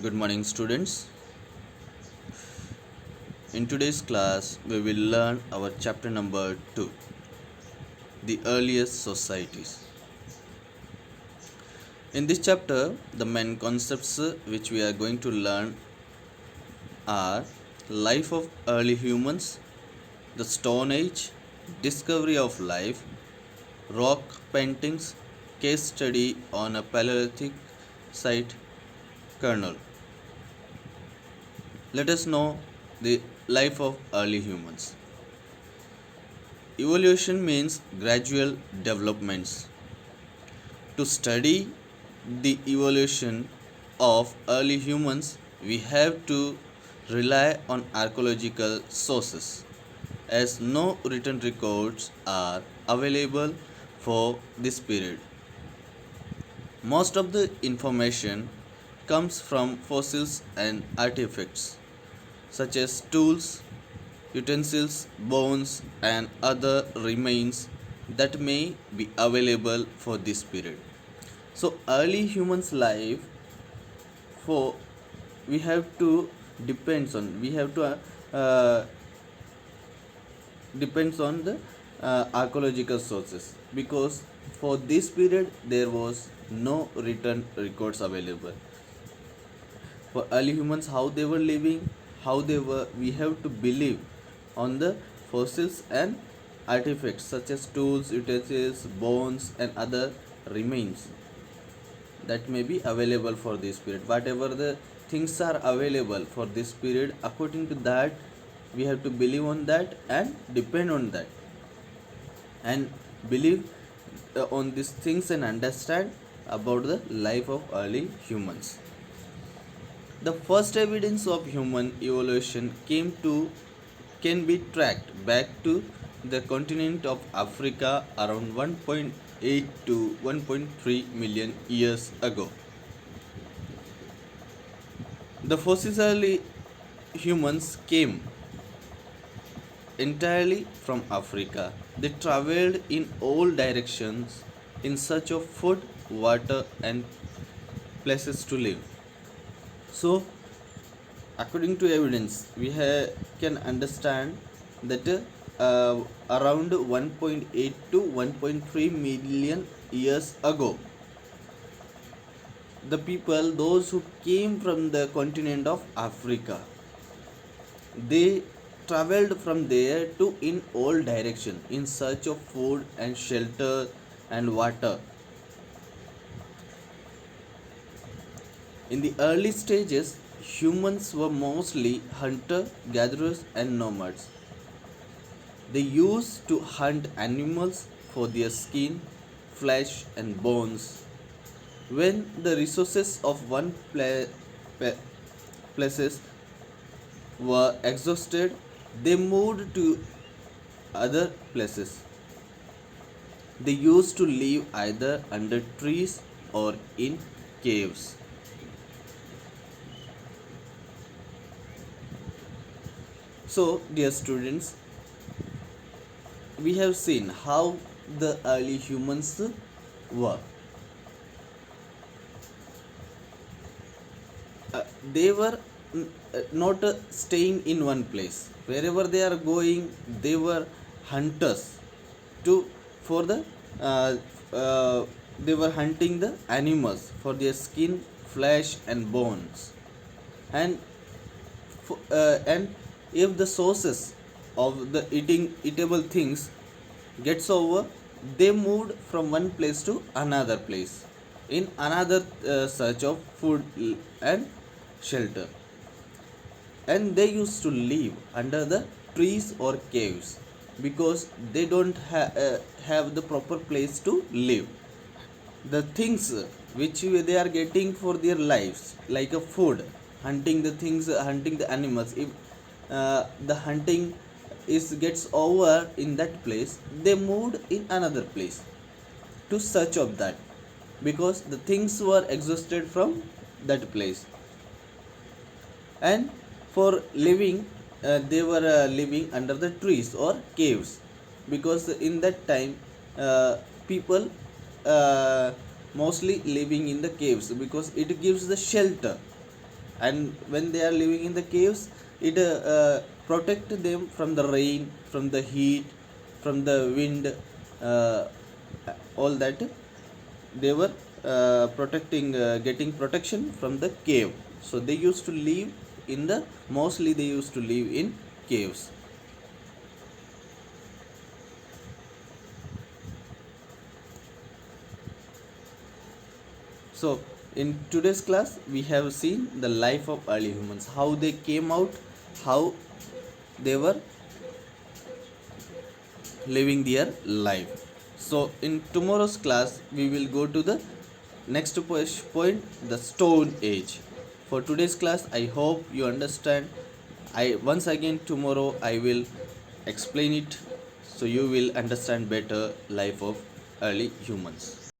Good morning, students. In today's class, we will learn our chapter number 2, the earliest societies. In this chapter, the main concepts which we are going to learn are life of early humans, the Stone Age, discovery of life, rock paintings, case study on a Paleolithic site kernel. Let us know the life of early humans. Evolution means gradual developments. To study the evolution of early humans, we have to rely on archaeological sources, as no written records are available for this period. Most of the information comes from fossils and artifacts, such as tools, utensils, bones, and other remains that may be available for this period. So, early humans' life, for we have to depends on we have to depends on the archaeological sources, because for this period there was no written records available for early humans, how they were living, how they were. We have to believe on the fossils and artifacts such as tools, utensils, bones, and other remains that may be available for this period. Whatever the things are available for this period, according to that we have to believe on that and depend on that, and believe on these things and understand about the life of early humans. The first evidence of human evolution can be tracked back to the continent of Africa around 1.8 to 1.3 million years ago. The fossil humans came entirely from Africa. They traveled in all directions in search of food, water, and places to live. So, according to evidence, can understand that around 1.8 to 1.3 million years ago, the people, those who came from the continent of Africa, they traveled from there to in all direction in search of food and shelter and water. In the early stages, humans were mostly hunter gatherers and nomads. They used to hunt animals for their skin, flesh, and bones. When the resources of places were exhausted, they moved to other places. They used to live either under trees or in caves. So, dear students, we have seen how the early humans were. They were not staying in one place. Wherever they are going, they were hunters. To for the uh, uh, they were hunting the animals for their skin, flesh, and bones, and and if the sources of the eatable things gets over, they moved from one place to another place in another search of food and shelter, and they used to live under the trees or caves because they don't have the proper place to live. The things which they are getting for their lives, like a food, hunting the things, hunting the animals, if the hunting is gets over in that place, they moved in another place to search of that, because the things were exhausted from that place. And for living, they were living under the trees or caves, because in that time people mostly living in the caves because it gives the shelter. and when they are living in the caves, it protect them from the rain, from the heat, from the wind, uh, all that. They were protecting getting protection from the cave. So they used to live in the mostly they used to live in caves. So, in today's class, we have seen the life of early humans, how they came out, how they were living their life. So, in tomorrow's class, we will go to the next point, the Stone Age. For today's class, I hope you understand. I once again tomorrow I will explain it so you will understand better life of early humans.